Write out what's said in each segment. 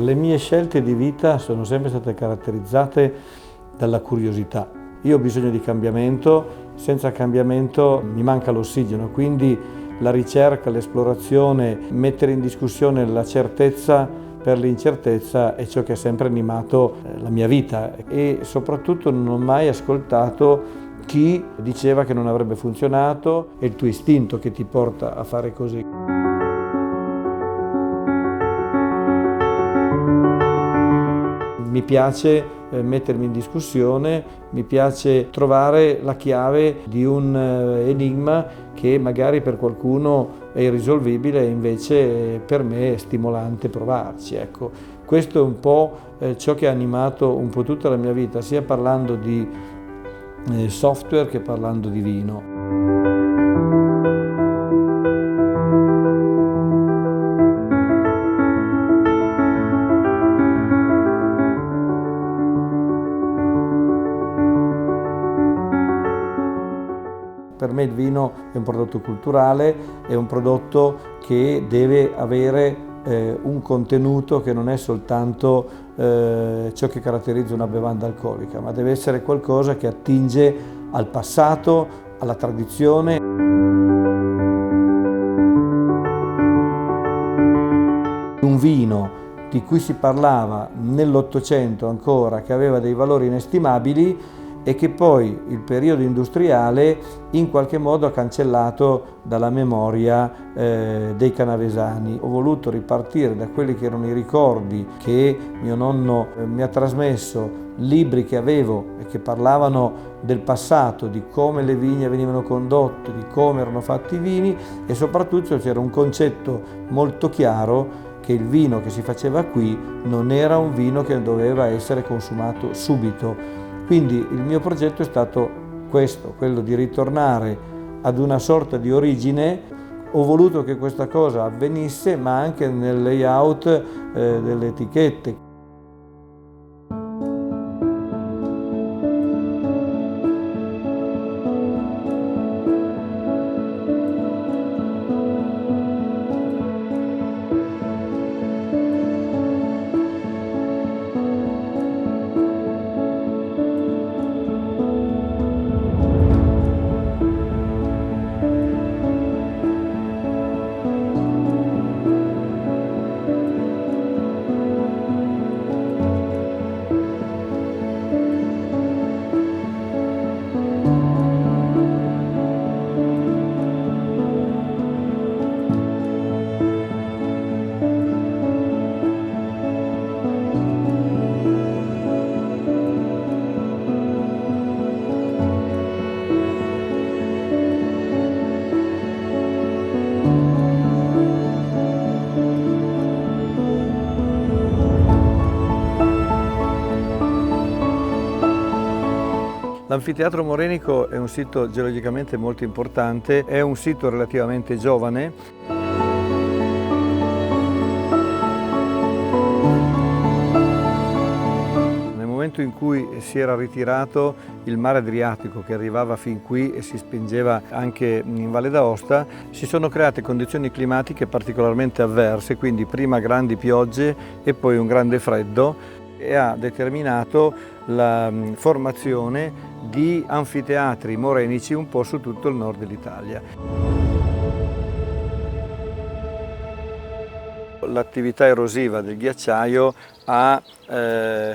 le mie scelte di vita sono sempre state caratterizzate dalla curiosità. Io ho bisogno di cambiamento, senza cambiamento mi manca l'ossigeno, quindi la ricerca, l'esplorazione, mettere in discussione la certezza per l'incertezza è ciò che ha sempre animato la mia vita, e soprattutto non ho mai ascoltato chi diceva che non avrebbe funzionato. È il tuo istinto che ti porta a fare così. Mi piace mettermi in discussione, mi piace trovare la chiave di un enigma che magari per qualcuno è irrisolvibile e invece per me è stimolante provarci. Ecco, questo è un po' ciò che ha animato un po' tutta la mia vita, sia parlando di software che parlando di vino. Per me il vino è un prodotto culturale, è un prodotto che deve avere un contenuto che non è soltanto ciò che caratterizza una bevanda alcolica, ma deve essere qualcosa che attinge al passato, alla tradizione. Un vino di cui si parlava nell'Ottocento ancora, che aveva dei valori inestimabili, e che poi il periodo industriale in qualche modo ha cancellato dalla memoria dei canavesani. Ho voluto ripartire da quelli che erano i ricordi che mio nonno mi ha trasmesso, libri che avevo e che parlavano del passato, di come le vigne venivano condotte, di come erano fatti i vini, e soprattutto c'era un concetto molto chiaro che il vino che si faceva qui non era un vino che doveva essere consumato subito. Quindi il mio progetto è stato questo, quello di ritornare ad una sorta di origine. Ho voluto che questa cosa avvenisse, ma anche nel layout delle etichette. L'Anfiteatro Morenico è un sito geologicamente molto importante, è un sito relativamente giovane. Nel momento in cui si era ritirato il mare Adriatico, che arrivava fin qui e si spingeva anche in Valle d'Aosta, si sono create condizioni climatiche particolarmente avverse, quindi prima grandi piogge e poi un grande freddo, e ha determinato la formazione di anfiteatri morenici un po' su tutto il nord dell'Italia. L'attività erosiva del ghiacciaio ha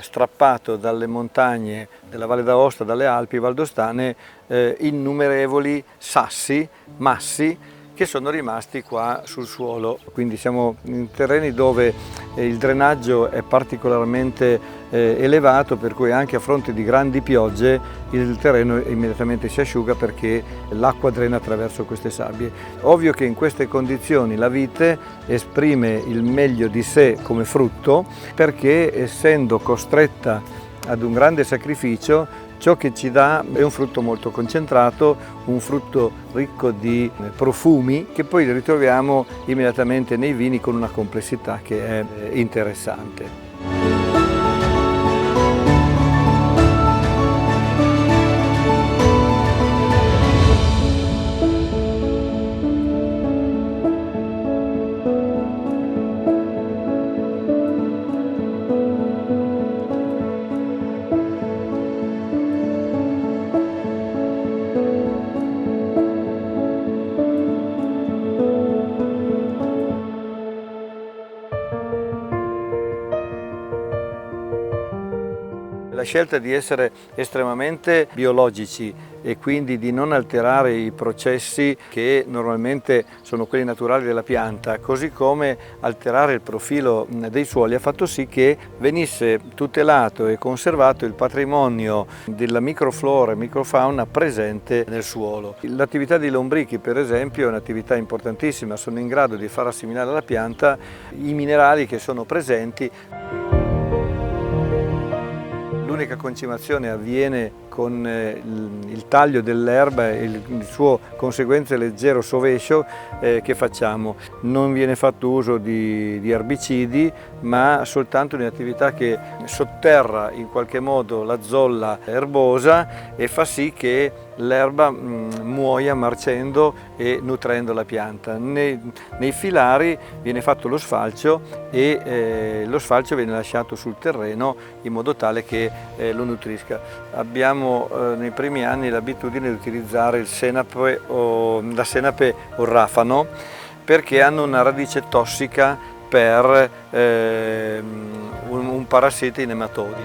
strappato dalle montagne della Valle d'Aosta, dalle Alpi valdostane, innumerevoli sassi, massi, che sono rimasti qua sul suolo. Quindi siamo in terreni dove il drenaggio è particolarmente elevato, per cui anche a fronte di grandi piogge il terreno immediatamente si asciuga perché l'acqua drena attraverso queste sabbie. Ovvio che in queste condizioni la vite esprime il meglio di sé come frutto, perché essendo costretta ad un grande sacrificio, ciò che ci dà è un frutto molto concentrato, un frutto ricco di profumi che poi ritroviamo immediatamente nei vini con una complessità che è interessante. La scelta di essere estremamente biologici e quindi di non alterare i processi che normalmente sono quelli naturali della pianta, così come alterare il profilo dei suoli, ha fatto sì che venisse tutelato e conservato il patrimonio della microflora e microfauna presente nel suolo. L'attività di lombrichi, per esempio, è un'attività importantissima, sono in grado di far assimilare alla pianta i minerali che sono presenti. L'unica concimazione avviene con il taglio dell'erba e il suo conseguente leggero sovescio che facciamo. Non viene fatto uso di erbicidi, ma soltanto di un'attività che sotterra in qualche modo la zolla erbosa e fa sì che l'erba muoia marcendo e nutrendo la pianta. Nei filari viene fatto lo sfalcio e lo sfalcio viene lasciato sul terreno in modo tale che lo nutrisca. Abbiamo nei primi anni l'abitudine di utilizzare la senape o il rafano perché hanno una radice tossica per un parassita i nematodi.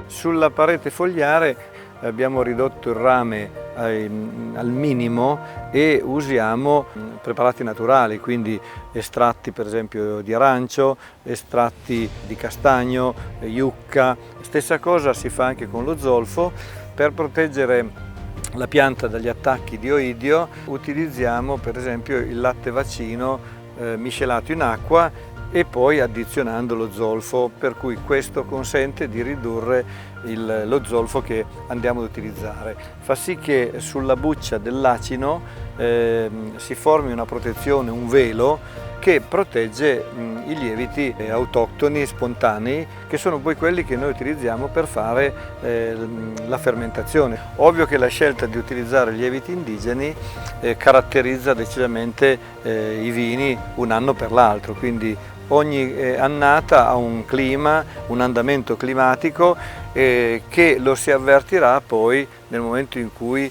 Sulla parete fogliare abbiamo ridotto il rame al minimo e usiamo preparati naturali, quindi estratti per esempio di arancio, estratti di castagno, yucca. Stessa cosa si fa anche con lo zolfo. Per proteggere la pianta dagli attacchi di oidio utilizziamo per esempio il latte vaccino miscelato in acqua e poi addizionando lo zolfo, per cui questo consente di ridurre lo zolfo che andiamo ad utilizzare. Fa sì che sulla buccia dell'acino si formi una protezione, un velo che protegge i lieviti autoctoni, spontanei, che sono poi quelli che noi utilizziamo per fare la fermentazione. Ovvio che la scelta di utilizzare lieviti indigeni caratterizza decisamente i vini un anno per l'altro, quindi ogni annata ha un clima, un andamento climatico che lo si avvertirà poi nel momento in cui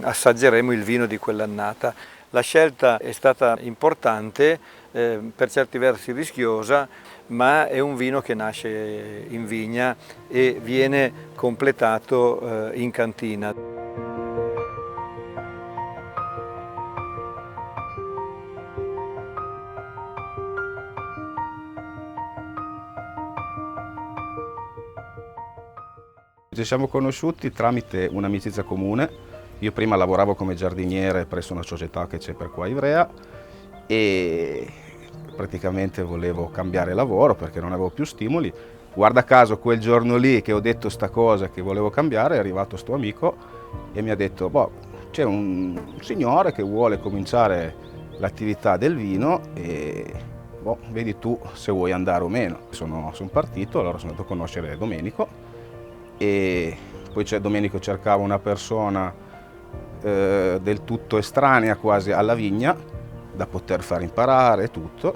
assaggeremo il vino di quell'annata. La scelta è stata importante, per certi versi rischiosa, ma è un vino che nasce in vigna e viene completato in cantina. Ci siamo conosciuti tramite un'amicizia comune. Io prima lavoravo come giardiniere presso una società che c'è per qua a Ivrea e praticamente volevo cambiare lavoro perché non avevo più stimoli. Guarda caso quel giorno lì che ho detto sta cosa che volevo cambiare è arrivato sto amico e mi ha detto boh, c'è un signore che vuole cominciare l'attività del vino e boh, vedi tu se vuoi andare o meno. Sono partito, allora sono andato a conoscere Domenico e poi Domenico cercava una persona del tutto estranea quasi alla vigna da poter far imparare tutto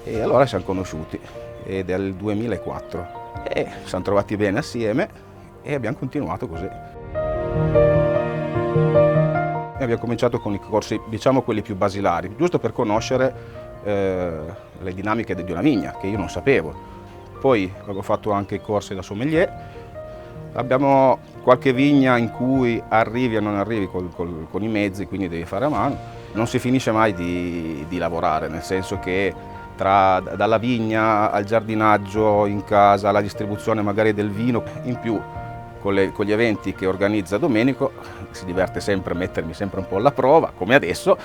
e allora siamo conosciuti ed è il 2004 e ci siamo trovati bene assieme e abbiamo continuato così. E abbiamo cominciato con i corsi, diciamo quelli più basilari, giusto per conoscere le dinamiche di una vigna che io non sapevo. Poi avevo fatto anche i corsi da sommelier. Abbiamo qualche vigna in cui arrivi o non arrivi con i mezzi, quindi devi fare a mano. Non si finisce mai di lavorare, nel senso che dalla vigna al giardinaggio in casa, alla distribuzione magari del vino, in più con gli eventi che organizza Domenico si diverte sempre a mettermi sempre un po' alla prova, come adesso.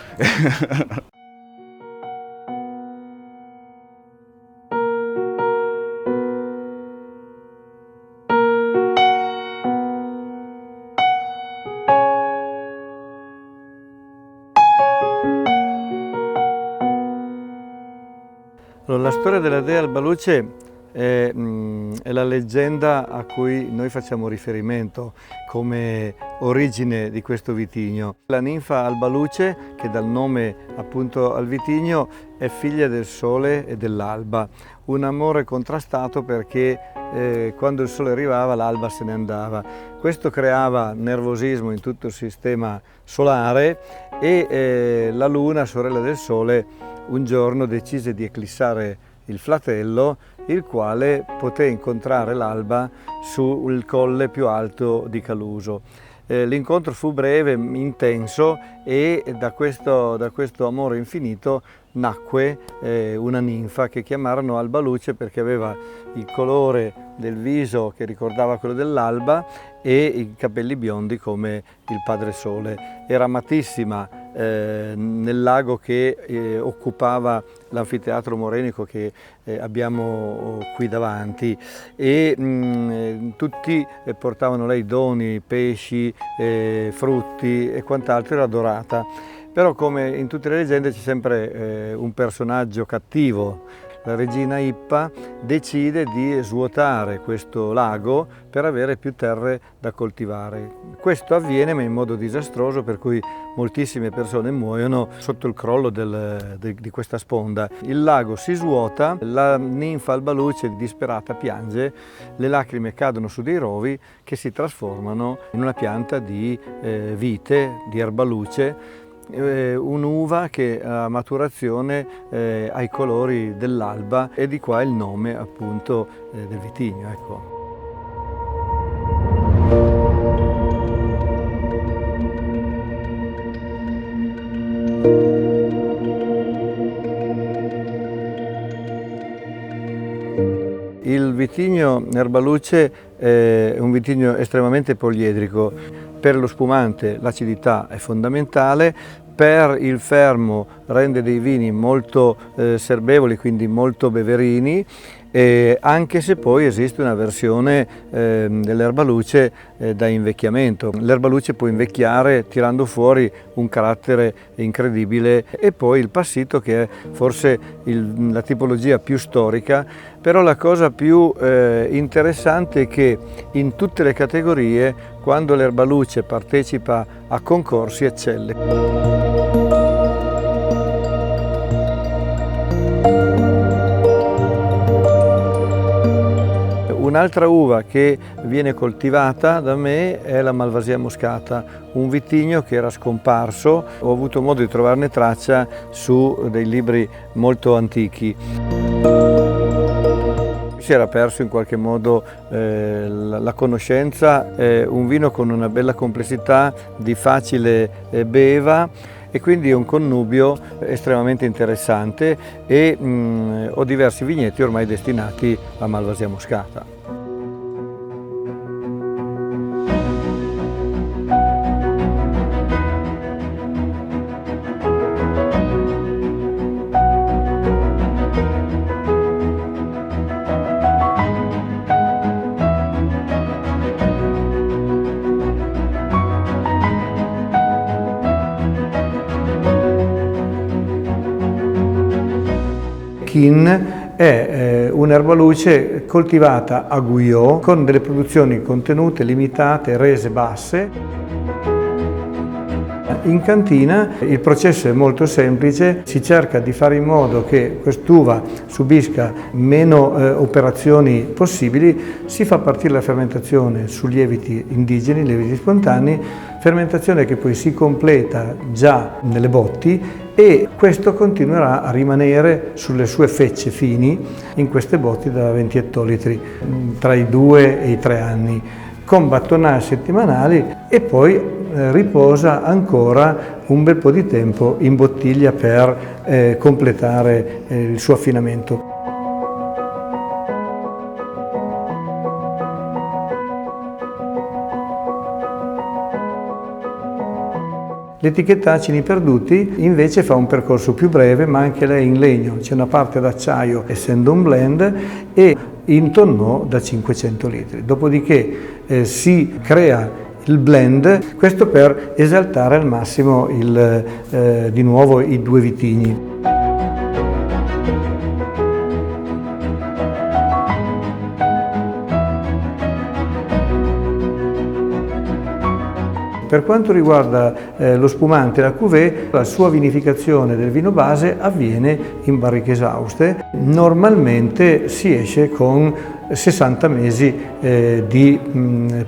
Allora, la storia della dea Albaluce è la leggenda a cui noi facciamo riferimento come origine di questo vitigno. La ninfa Albaluce, che dà il nome appunto al vitigno, è figlia del sole e dell'alba. Un amore contrastato perché quando il sole arrivava l'alba se ne andava. Questo creava nervosismo in tutto il sistema solare e la luna, sorella del sole, un giorno decise di eclissare il fratello, il quale poté incontrare l'alba sul colle più alto di Caluso. L'incontro fu breve, intenso, e da questo amore infinito nacque una ninfa che chiamarono Alba Luce, perché aveva il colore del viso che ricordava quello dell'alba e i capelli biondi come il Padre Sole. Era amatissima nel lago che occupava l'anfiteatro morenico che abbiamo qui davanti, e tutti portavano lei doni, pesci, frutti e quant'altro. Era adorata. Però, come in tutte le leggende, c'è sempre un personaggio cattivo. La regina Ippa decide di svuotare questo lago per avere più terre da coltivare. Questo avviene, ma in modo disastroso, per cui moltissime persone muoiono sotto il crollo di questa sponda. Il lago si svuota, la ninfa Alba Luce disperata piange, le lacrime cadono su dei rovi che si trasformano in una pianta di vite, di erbaluce, un'uva che a maturazione ha i colori dell'alba, e di qua il nome appunto del vitigno. Ecco. Il vitigno Erbaluce è un vitigno estremamente poliedrico. Per lo spumante l'acidità è fondamentale, per il fermo rende dei vini molto serbevoli, quindi molto beverini, anche se poi esiste una versione dell'Erbaluce da invecchiamento. L'Erbaluce può invecchiare tirando fuori un carattere incredibile, e poi il Passito, che è forse la tipologia più storica. Però la cosa più interessante è che in tutte le categorie, quando l'Erbaluce partecipa a concorsi, eccelle. Un'altra uva che viene coltivata da me è la Malvasia moscata, un vitigno che era scomparso. Ho avuto modo di trovarne traccia su dei libri molto antichi. Si era perso in qualche modo la conoscenza, un vino con una bella complessità, di facile beva, e quindi è un connubio estremamente interessante, e ho diversi vigneti ormai destinati a Malvasia moscata. Chin è un'erbaluce coltivata a Guyot con delle produzioni contenute, limitate, rese basse. In cantina il processo è molto semplice, si cerca di fare in modo che quest'uva subisca meno operazioni possibili, si fa partire la fermentazione su lieviti indigeni, lieviti spontanei, fermentazione che poi si completa già nelle botti, e questo continuerà a rimanere sulle sue fecce fini in queste botti da 20 ettolitri tra i 2 e i 3 anni, con battonage settimanali, e poi riposa ancora un bel po' di tempo in bottiglia per completare il suo affinamento. L'etichetta Acini Perduti invece fa un percorso più breve, ma anche lei in legno. C'è una parte d'acciaio, essendo un blend, e in tonneau da 500 litri. Dopodiché si crea il blend, questo per esaltare al massimo di nuovo i due vitigni. Per quanto riguarda lo spumante e la cuvée, la sua vinificazione del vino base avviene in barriche esauste. Normalmente si esce con 60 mesi di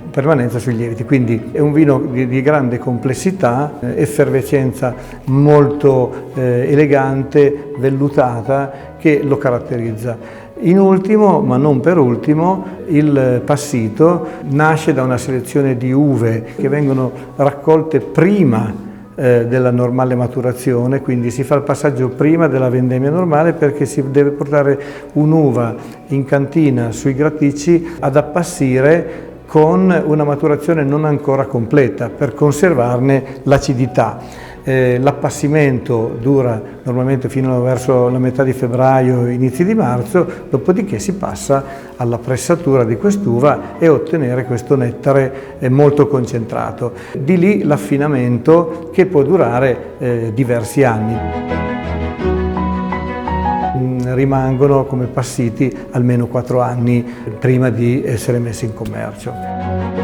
permanenza sui lieviti, quindi è un vino di grande complessità, effervescenza molto elegante, vellutata, che lo caratterizza. In ultimo, ma non per ultimo, il passito nasce da una selezione di uve che vengono raccolte prima della normale maturazione, quindi si fa il passaggio prima della vendemmia normale perché si deve portare un'uva in cantina sui graticci ad appassire con una maturazione non ancora completa per conservarne l'acidità. L'appassimento dura normalmente fino verso la metà di febbraio, inizi di marzo, dopodiché si passa alla pressatura di quest'uva e ottenere questo nettare molto concentrato. Di lì l'affinamento che può durare diversi anni. Rimangono come passiti almeno 4 anni prima di essere messi in commercio.